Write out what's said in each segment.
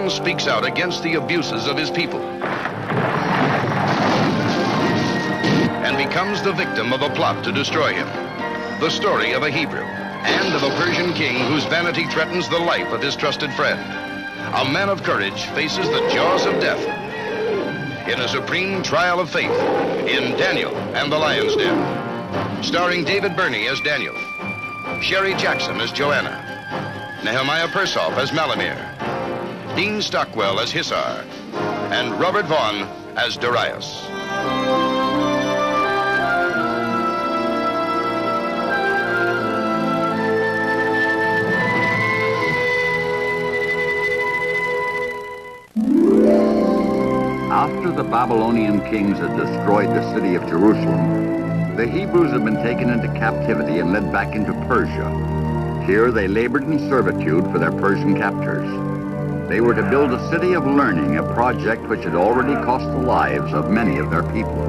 man speaks out against the abuses of his people and becomes the victim of a plot to destroy him. The story of a Hebrew and of a Persian king whose vanity threatens the life of his trusted friend. A man of courage faces the jaws of death in a supreme trial of faith in Daniel and the Lion's Den. Starring David Birney as Daniel, Sherry Jackson as Joanna, Nehemiah Persoff as Malamir, Dean Stockwell as Hissar, and Robert Vaughn as Darius. After the Babylonian kings had destroyed the city of Jerusalem, the Hebrews had been taken into captivity and led back into Persia. Here they labored in servitude for their Persian captors. They were to build a city of learning, a project which had already cost the lives of many of their people.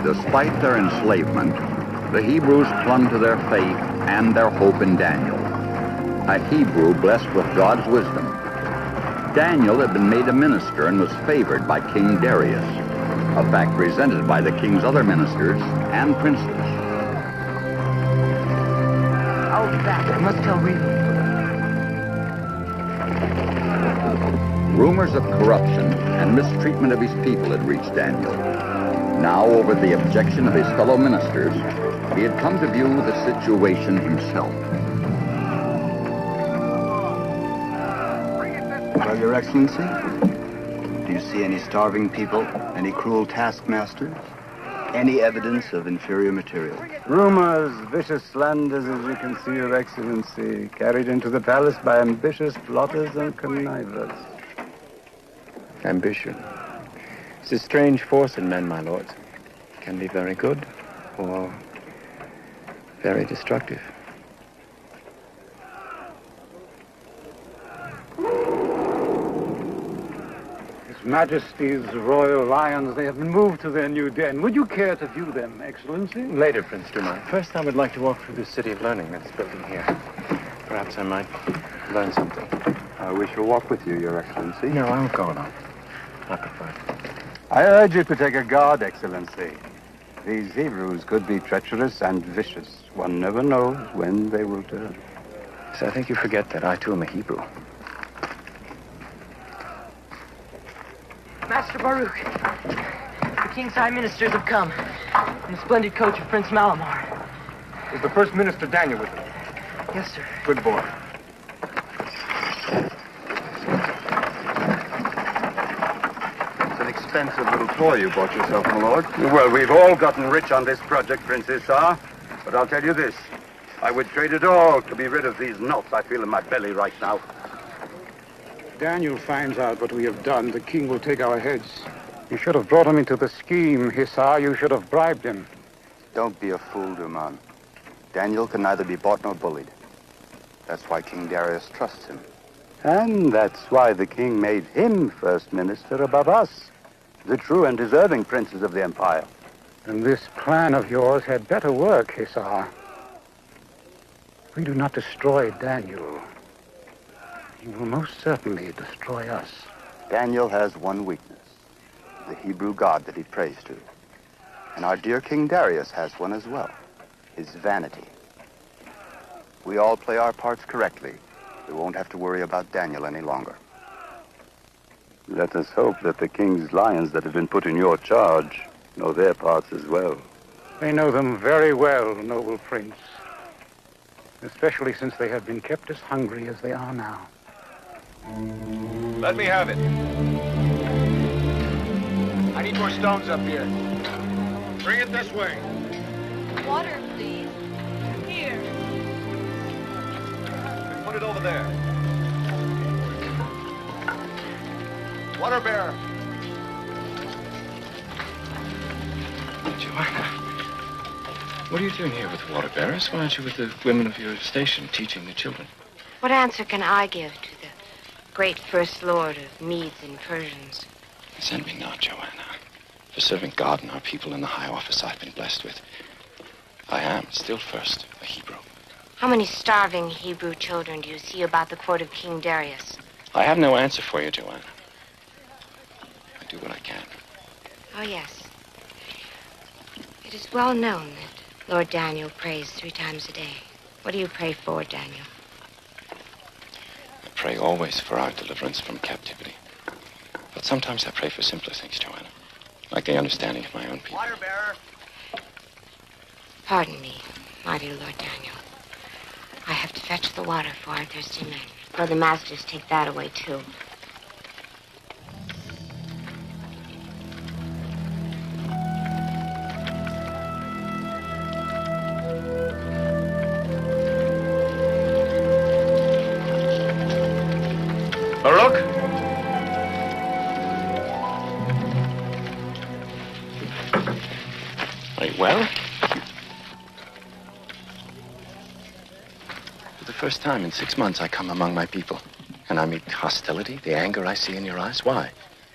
Despite their enslavement, the Hebrews clung to their faith and their hope in Daniel, a Hebrew blessed with God's wisdom. Daniel had been made a minister and was favored by King Darius, a fact resented by the king's other ministers and princes. I'll be back. I must tell Reva. Rumors of corruption and mistreatment of his people had reached Daniel. Now, over the objection of his fellow ministers, he had come to view the situation himself. Well, Your Excellency, do you see any starving people, any cruel taskmasters, any evidence of inferior material? Rumors, vicious slanders, as you can see, Your Excellency, carried into the palace by ambitious plotters and connivers. Ambition. It's a strange force in men, my lords. It can be very good or very destructive. His Majesty's royal lions, they have been moved to their new den. Would you care to view them, Excellency? Later, Prince Dumont. First, I would like to walk through the City of Learning that's building here. Perhaps I might learn something. We shall walk with you, Your Excellency. No, I won't go alone. I prefer it. I urge you to take a guard, Excellency. These Hebrews could be treacherous and vicious. One never knows when they will turn. So I think you forget that I, too, am a Hebrew. Master Baruch, the king's high ministers have come in the splendid coach of Prince Malamar. Is the First Minister Daniel with them? Yes, sir. Good boy. Expensive little toy you bought yourself, my lord. Well, we've all gotten rich on this project, Prince Hissar. But I'll tell you this. I would trade it all to be rid of these knots I feel in my belly right now. If Daniel finds out what we have done, the king will take our heads. You should have brought him into the scheme, Hissar. You should have bribed him. Don't be a fool, Dumont. Daniel can neither be bought nor bullied. That's why King Darius trusts him. And that's why the king made him first minister above us, the true and deserving princes of the empire. And this plan of yours had better work, Hissar. We do not destroy Daniel. He will most certainly destroy us. Daniel has one weakness, the Hebrew God that he prays to. And our dear King Darius has one as well, his vanity. We all play our parts correctly. We won't have to worry about Daniel any longer. Let us hope that the king's lions that have been put in your charge know their parts as well. They know them very well, noble prince. Especially since they have been kept as hungry as they are now. Let me have it. I need more stones up here. Bring it this way. Water, please. Here. Put it over there. Water bearer. Joanna, what are you doing here with water bearers? Why aren't you with the women of your station teaching the children? What answer can I give to the great First Lord of Medes and Persians? Send me not, Joanna. For serving God and our people in the high office I've been blessed with, I am still first a Hebrew. How many starving Hebrew children do you see about the court of King Darius? I have no answer for you, Joanna. I do what I can. Oh, yes. It is well known that Lord Daniel prays 3 times a day. What do you pray for, Daniel? I pray always for our deliverance from captivity. But sometimes I pray for simpler things, Joanna. Like the understanding of my own people. Water bearer. Pardon me, mighty Lord Daniel. I have to fetch the water for our thirsty men. Brother Masters, take that away, too. Baruch? Are you well? For the first time in 6 months, I come among my people. And I meet hostility, the anger I see in your eyes. Why?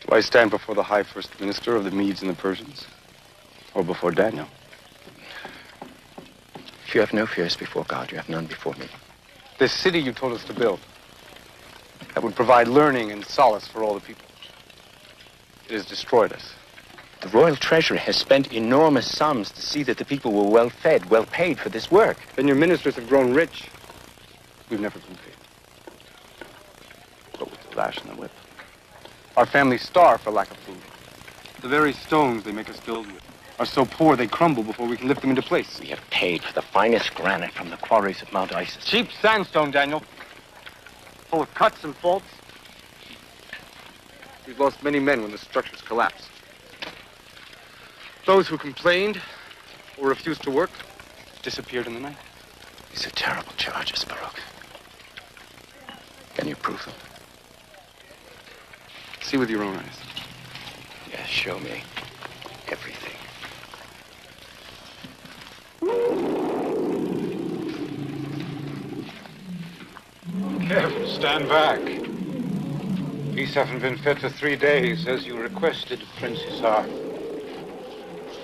Do I stand before the high first minister of the Medes and the Persians? Or before Daniel? If you have no fears before God, you have none before me. This city you told us to build, that would provide learning and solace for all the people. It has destroyed us. The royal treasury has spent enormous sums to see that the people were well fed, well paid for this work. Then your ministers have grown rich. We've never been paid. But with the lash and the whip. Our families starve for lack of food. The very stones they make us build with are so poor they crumble before we can lift them into place. We have paid for the finest granite from the quarries of Mount Isis. Cheap sandstone, Daniel. Full of cuts and faults. We've lost many men when the structures collapsed. Those who complained or refused to work disappeared in the night. These are terrible charges, Baruch. Can you prove them? See with your own eyes. Yes, show me everything. Careful, stand back. These haven't been fed for 3 days, as you requested, Prince Isar.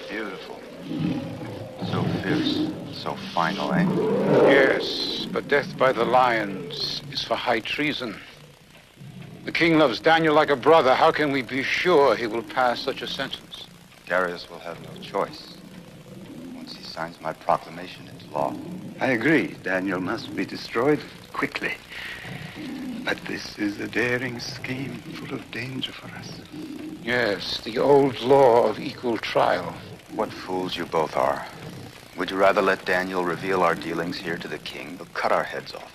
Beautiful. So fierce, so final, eh? Yes, but death by the lions is for high treason. The king loves Daniel like a brother. How can we be sure he will pass such a sentence? Darius will have no choice once he signs my proclamation into law. I agree. Daniel must be destroyed quickly. But this is a daring scheme full of danger for us. Yes, the old law of equal trial. What fools you both are. Would you rather let Daniel reveal our dealings here to the king, or cut our heads off?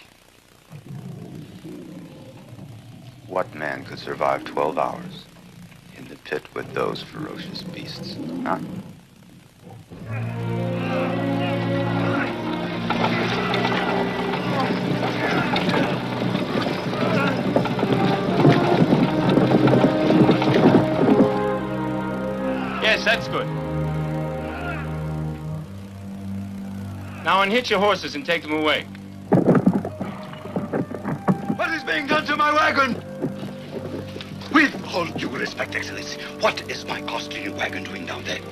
What man could survive 12 hours in the pit with those ferocious beasts, huh? Yes, that's good. Now unhitch your horses and take them away. What is being done to my wagon? With all due respect, Excellency, what is my costly wagon doing down there?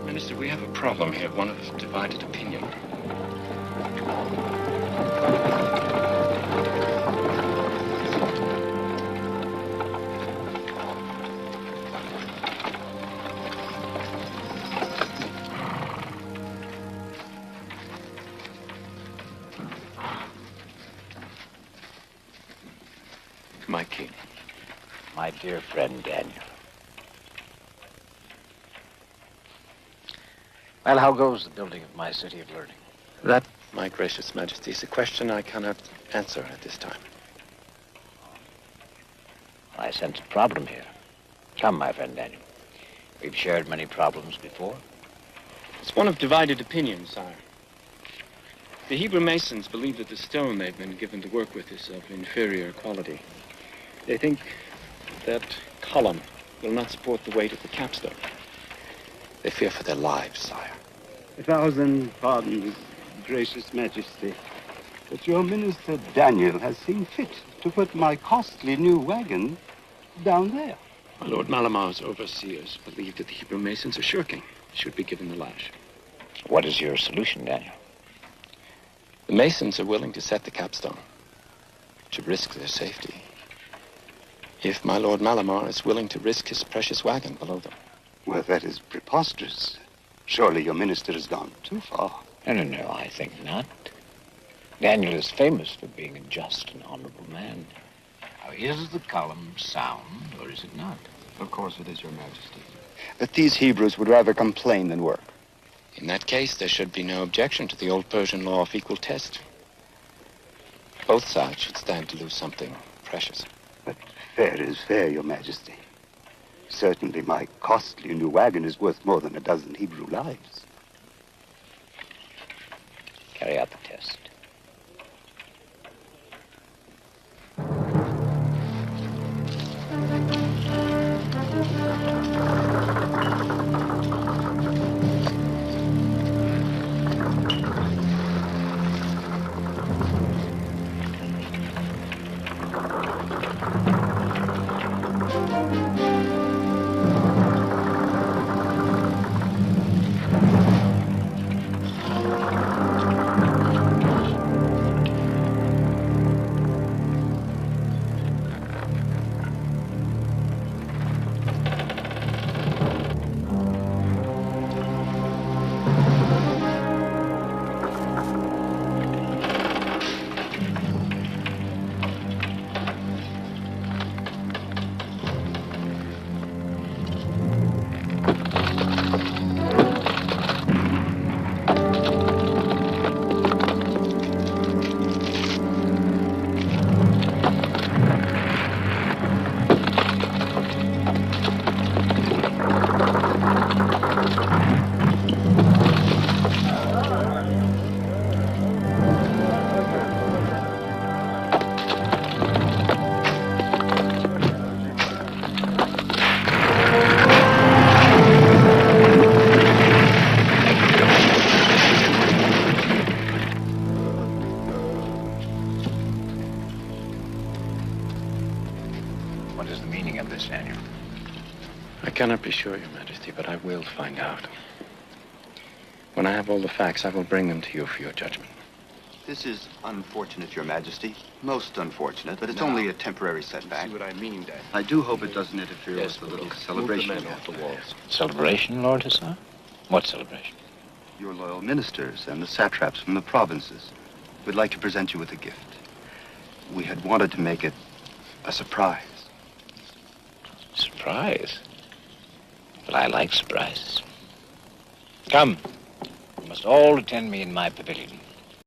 Minister, we have a problem here, one of divided opinion. My king. My dear friend, Daniel. Well, how goes the building of my city of learning? That, my gracious majesty, is a question I cannot answer at this time. I sense a problem here. Come, my friend Daniel. We've shared many problems before. It's one of divided opinion, sire. The Hebrew Masons believe that the stone they've been given to work with is of inferior quality. They think That column will not support the weight of the capstone. They fear for their lives, sire. 1,000 pardons, gracious majesty. But your minister Daniel has seen fit to put my costly new wagon down there. My Lord Malamar's overseers believe that the Hebrew masons are shirking. Should be given the lash. What is your solution, Daniel? The masons are willing to set the capstone, to risk their safety. If my Lord Malamar is willing to risk his precious wagon below them. Well, that is preposterous. Surely your minister has gone too far. No, I think not. Daniel is famous for being a just and honorable man. Now, is the column sound, or is it not? Of course it is, Your Majesty. But these Hebrews would rather complain than work. In that case, there should be no objection to the old Persian law of equal test. Both sides should stand to lose something precious. But fair is fair, Your Majesty. Certainly my costly new wagon is worth more than a dozen Hebrew lives. Carry out the test. What is the meaning of this, Daniel? I cannot be sure, Your Majesty, but I will find out. When I have all the facts, I will bring them to you for your judgment. This is unfortunate, Your Majesty. Most unfortunate, but it's only a temporary setback. See what I mean, Daniel? I do hope it doesn't interfere with the little celebration. Move the men off the walls. Celebration, Lord Hussar? What celebration? Your loyal ministers and the satraps from the provinces would like to present you with a gift. We had wanted to make it a surprise. Surprise? Well, I like surprises. Come. You must all attend me in my pavilion.